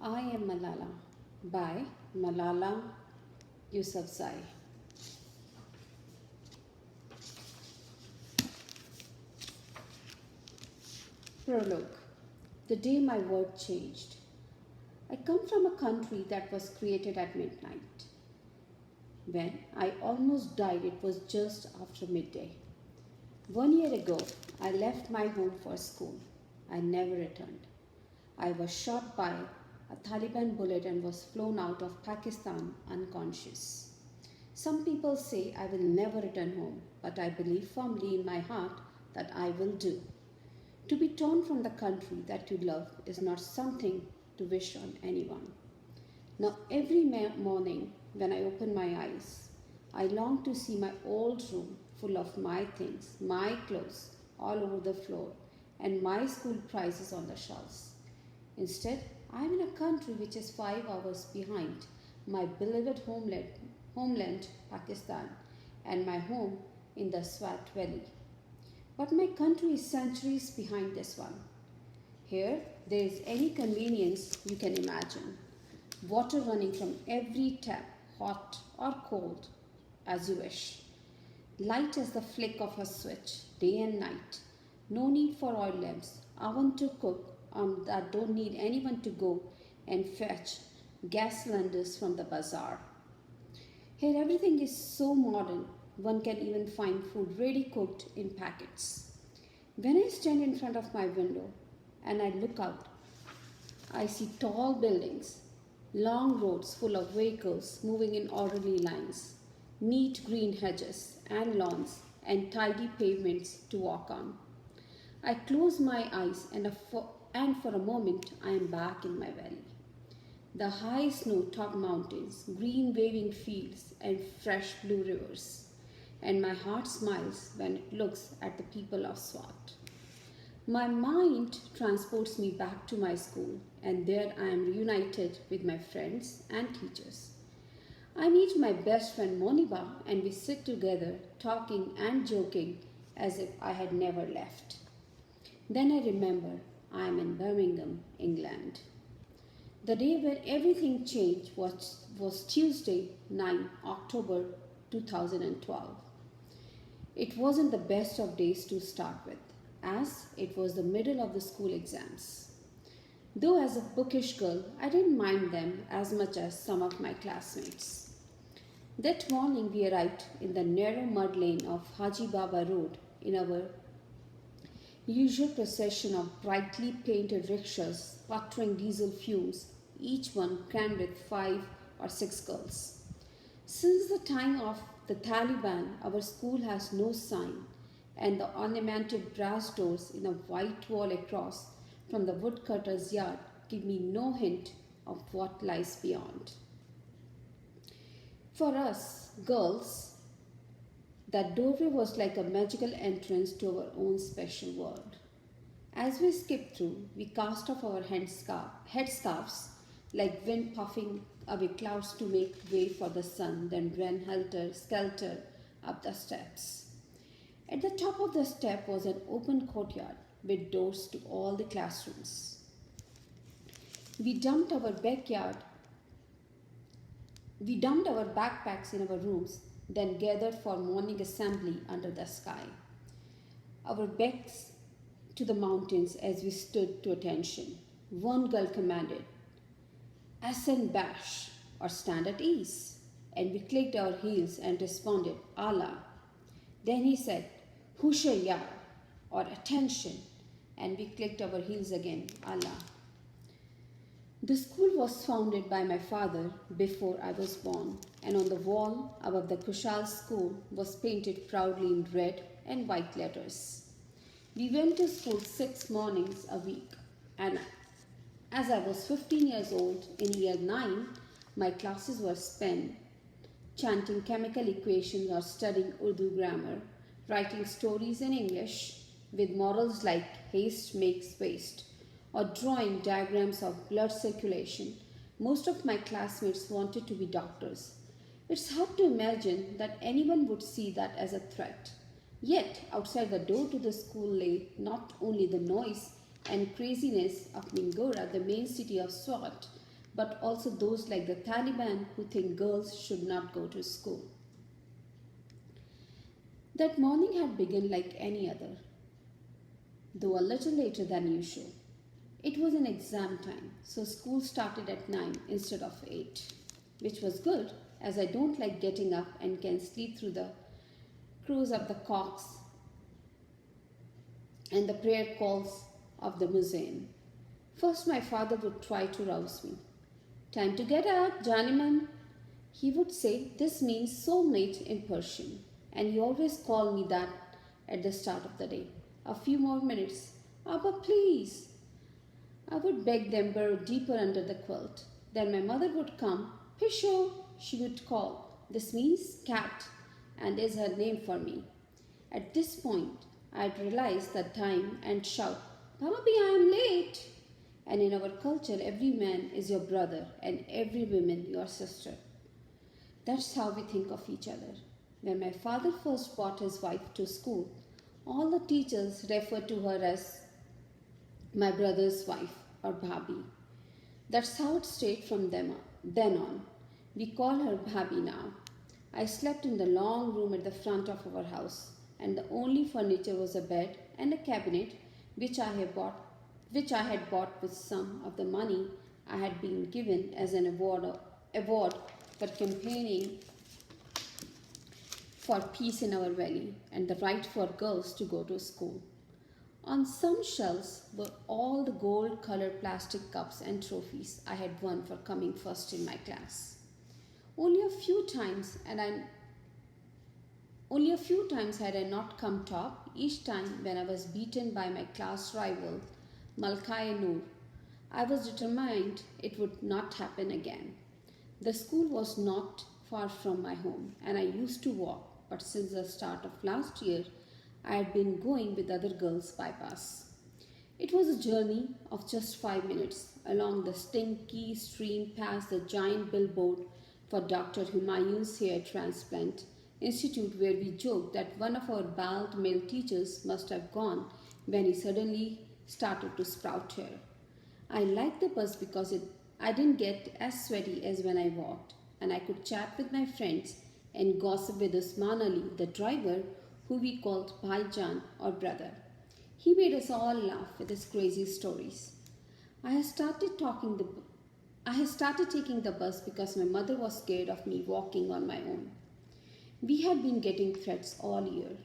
I Am Malala by Malala Yousafzai. Prologue. The day my world changed. I come from a country that was created at midnight. When I almost died, it was just after midday. 1 year ago, I left my home for school. I never returned. I was shot by a Taliban bullet and was flown out of Pakistan unconscious. Some people say I will never return home, but I believe firmly in my heart that I will do. To be torn from the country that you love is not something to wish on anyone. Now, every morning when I open my eyes, I long to see my old room full of my things, my clothes all over the floor, and my school prizes on the shelves. Instead, I am in a country which is 5 hours behind my beloved homeland, Pakistan, and my home in the Swat Valley. But my country is centuries behind this one. Here, there is any convenience you can imagine. Water running from every tap, hot or cold, as you wish. Light as the flick of a switch, day and night. No need for oil lamps, oven to cook that don't need anyone to go and fetch gas cylinders from the bazaar. Here everything is so modern, one can even find food ready cooked in packets. When I stand in front of my window and I look out, I see tall buildings, long roads full of vehicles moving in orderly lines, neat green hedges and lawns, and tidy pavements to walk on. I close my eyes and for a moment I am back in my valley. The high snow-topped mountains, green waving fields, and fresh blue rivers. And my heart smiles when it looks at the people of Swat. My mind transports me back to my school, and there I am reunited with my friends and teachers. I meet my best friend Moniba, and we sit together talking and joking as if I had never left. Then I remember I am in Birmingham, England. The day when everything changed was Tuesday, 9 October 2012. It wasn't the best of days to start with, as it was the middle of the school exams. Though as a bookish girl, I didn't mind them as much as some of my classmates. That morning we arrived in the narrow mud lane of Haji Baba Road in our usual procession of brightly painted rickshaws sputtering diesel fumes, each one crammed with 5 or 6 girls. Since the time of the Taliban, our school has no sign, and the ornamented brass doors in a white wall across from the woodcutter's yard give me no hint of what lies beyond. For us, girls, that doorway was like a magical entrance to our own special world. As we skipped through, we cast off our headscarves like wind puffing away clouds to make way for the sun, then ran helter-skelter up the steps. At the top of the step was an open courtyard with doors to all the classrooms. We dumped our backpacks in our rooms, then gathered for morning assembly under the sky. Our backs to the mountains as we stood to attention. One girl commanded, "Ascend bash," or "stand at ease," and we clicked our heels and responded, "Allah." Then he said, "Hushayar," or "attention," and we clicked our heels again, "Allah." The school was founded by my father before I was born, and on the wall above the Kushal school was painted proudly in red and white letters. We went to school 6 mornings a week, and as I was 15 years old in year 9, my classes were spent chanting chemical equations or studying Urdu grammar, writing stories in English with morals like haste makes waste, or drawing diagrams of blood circulation. Most of my classmates wanted to be doctors. It's hard to imagine that anyone would see that as a threat. Yet, outside the door to the school lay not only the noise and craziness of Mingora, the main city of Swat, but also those like the Taliban who think girls should not go to school. That morning had begun like any other, though a little later than usual. It was an exam time, so school started at 9 instead of 8, which was good as I don't like getting up and can sleep through the crows of the cocks and the prayer calls of the muezzin. First, my father would try to rouse me. Time to get up, Janiman. He would say this means soulmate in Persian, and he always called me that at the start of the day. A few more minutes. Abba, please. I would beg them burrow deeper under the quilt. Then my mother would come. Pisho, she would call. This means cat, and is her name for me. At this point, I'd realize the time and shout, Bobby, I am late. And in our culture, every man is your brother and every woman your sister. That's how we think of each other. When my father first brought his wife to school, all the teachers referred to her as my brother's wife or Bhabi. That's how it stayed from then on. We call her Bhabi now. I slept in the long room at the front of our house, and the only furniture was a bed and a cabinet which I had bought with some of the money I had been given as an award for campaigning for peace in our valley and the right for girls to go to school. On some shelves were all the gold-colored plastic cups and trophies I had won for coming first in my class. Only a few times had I not come top, each time when I was beaten by my class rival, Malkai Noor. I was determined it would not happen again. The school was not far from my home, and I used to walk, but since the start of last year, I had been going with other girls by bus. It was a journey of just 5 minutes along the stinky stream past the giant billboard for Dr. Humayun's hair transplant institute, where we joked that one of our bald male teachers must have gone when he suddenly started to sprout hair. I liked the bus because I didn't get as sweaty as when I walked, and I could chat with my friends and gossip with Usman Ali, the driver, who we called Bhaijan or brother. He made us all laugh with his crazy stories. I had started taking the bus because my mother was scared of me walking on my own. We had been getting threats all year.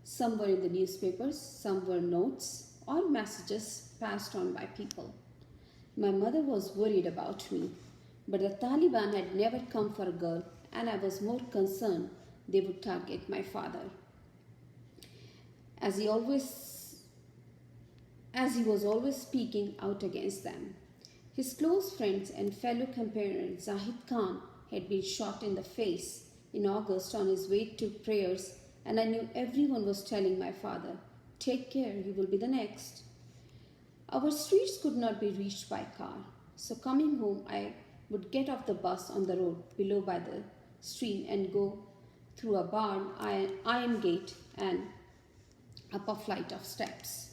Some were in the newspapers, some were notes or messages passed on by people. My mother was worried about me, but the Taliban had never come for a girl, and I was more concerned they would target my father, as he was always speaking out against them. His close friends and fellow companion Zahid Khan had been shot in the face in August on his way to prayers, and I knew everyone was telling my father, "Take care, you will be the next." Our streets could not be reached by car, so coming home I would get off the bus on the road below by the stream and go through a barn iron gate and up a flight of steps.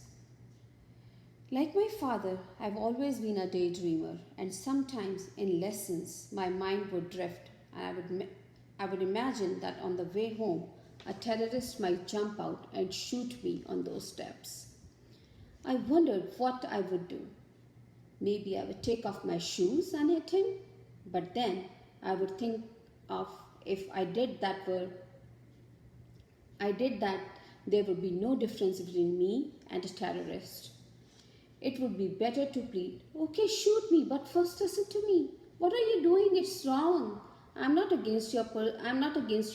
Like my father, I've always been a daydreamer, and sometimes in lessons my mind would drift, and I would imagine that on the way home a terrorist might jump out and shoot me on those steps. I wondered what I would do. Maybe I would take off my shoes and hit him, but then I would think of if I did that, there would be no difference between me and a terrorist. It would be better to plead, "Okay, shoot me, but first listen to me. What are you doing? It's wrong. I'm not against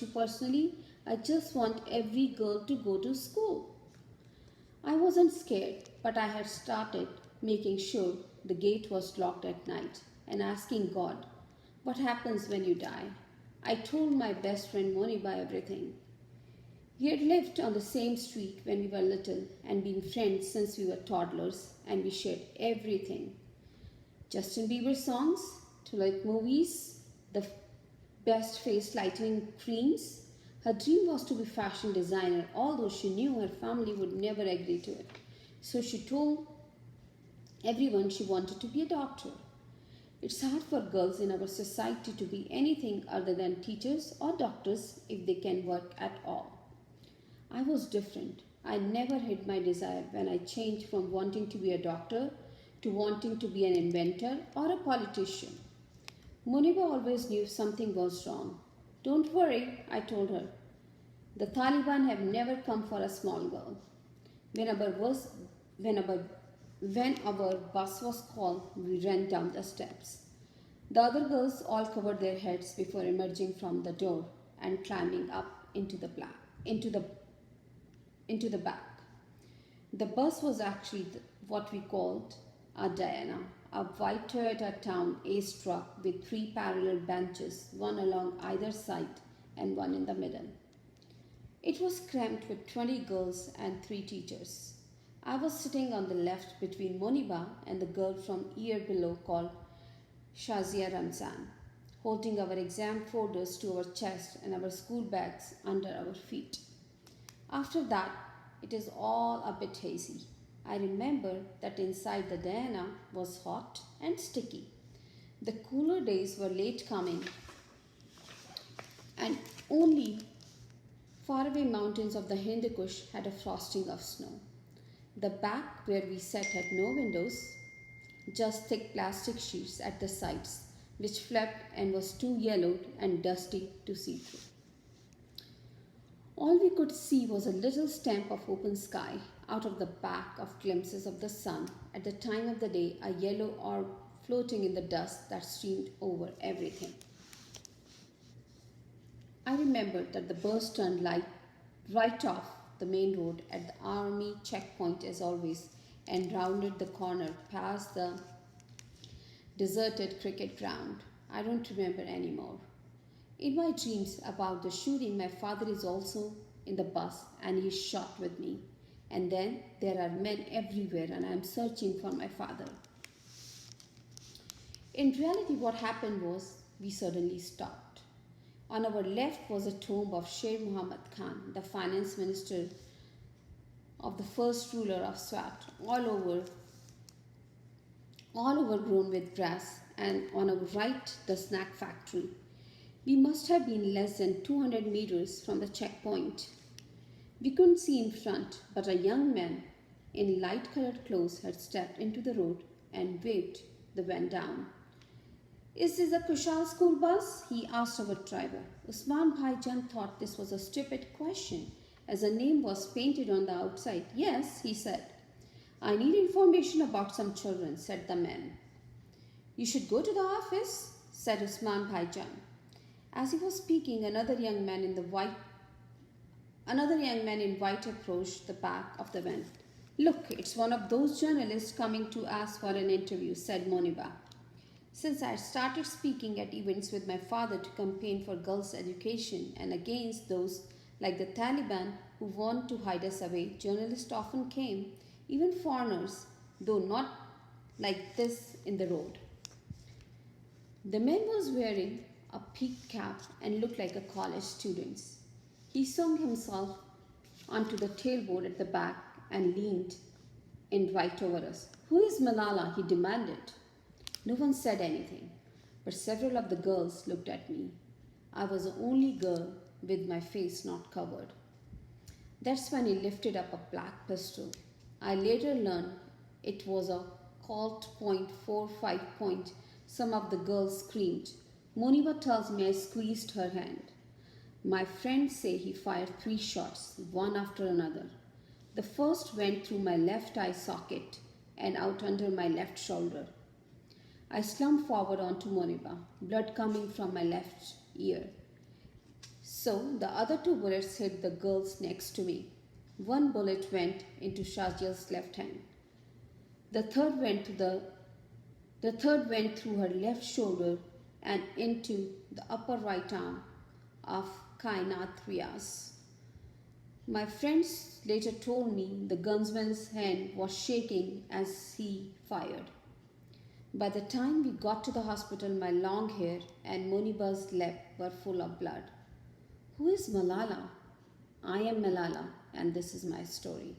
you personally. I just want every girl to go to school." I wasn't scared, but I had started making sure the gate was locked at night and asking God, "What happens when you die?" I told my best friend Moniba everything. We had lived on the same street when we were little and been friends since we were toddlers, and we shared everything. Justin Bieber songs, to like movies, the best face lightening creams. Her dream was to be fashion designer, although she knew her family would never agree to it. So she told everyone she wanted to be a doctor. It's hard for girls in our society to be anything other than teachers or doctors if they can work at all. I was different. I never hid my desire when I changed from wanting to be a doctor to wanting to be an inventor or a politician. Muniba always knew something was wrong. Don't worry, I told her. The Taliban have never come for a small girl. When our, was, when our bus was called, we ran down the steps. The other girls all covered their heads before emerging from the door and climbing up into the back. The bus was actually what we called a Diana, a white Toyota Town Ace truck with three parallel benches, one along either side and one in the middle. It was cramped with 20 girls and 3 teachers. I was sitting on the left between Moniba and the girl from year below called Shazia Ramzan, holding our exam folders to our chest and our school bags under our feet. After that, it is all a bit hazy. I remember that inside the Diana was hot and sticky. The cooler days were late coming, and only faraway mountains of the Hindu Kush had a frosting of snow. The back where we sat had no windows, just thick plastic sheets at the sides, which flapped and was too yellowed and dusty to see through. All we could see was a little stamp of open sky out of the back of glimpses of the sun at the time of the day, a yellow orb floating in the dust that streamed over everything. I remembered that the bus turned right off the main road at the army checkpoint as always and rounded the corner past the deserted cricket ground. I don't remember anymore. In my dreams about the shooting, my father is also in the bus and he is shot with me. And then there are men everywhere and I am searching for my father. In reality, what happened was we suddenly stopped. On our left was a tomb of Sher Muhammad Khan, the finance minister of the first ruler of Swat, all overgrown with grass, and on our right, the snack factory. We must have been less than 200 meters from the checkpoint. We couldn't see in front, but a young man in light-colored clothes had stepped into the road and waved the van down. Is this a Kushal school bus? He asked our driver. Usman Bhaijan thought this was a stupid question, as a name was painted on the outside. Yes, he said. I need information about some children, said the man. You should go to the office, said Usman Bhaijan. As he was speaking, another young man in white approached the back of the van. Look, it's one of those journalists coming to ask for an interview, said Moniba. Since I had started speaking at events with my father to campaign for girls' education and against those like the Taliban who want to hide us away, journalists often came, even foreigners, though not like this in the road. The man was wearing a peaked cap and looked like a college student. He swung himself onto the tailboard at the back and leaned in right over us. Who is Malala? He demanded. No one said anything, but several of the girls looked at me. I was the only girl with my face not covered. That's when he lifted up a black pistol. I later learned it was a Colt .45 point. Some of the girls screamed. Moniba tells me I squeezed her hand. My friends say he fired 3 shots, one after another. The first went through my left eye socket and out under my left shoulder. I slumped forward onto Moniba, blood coming from my left ear. So the other 2 bullets hit the girls next to me. One bullet went into Shazia's left hand. The third went through her left shoulder and into the upper right arm of Kainat Riaz. My friends later told me the gunman's hand was shaking as he fired. By the time we got to the hospital, my long hair and Moniba's lip were full of blood. Who is Malala? I am Malala, and this is my story.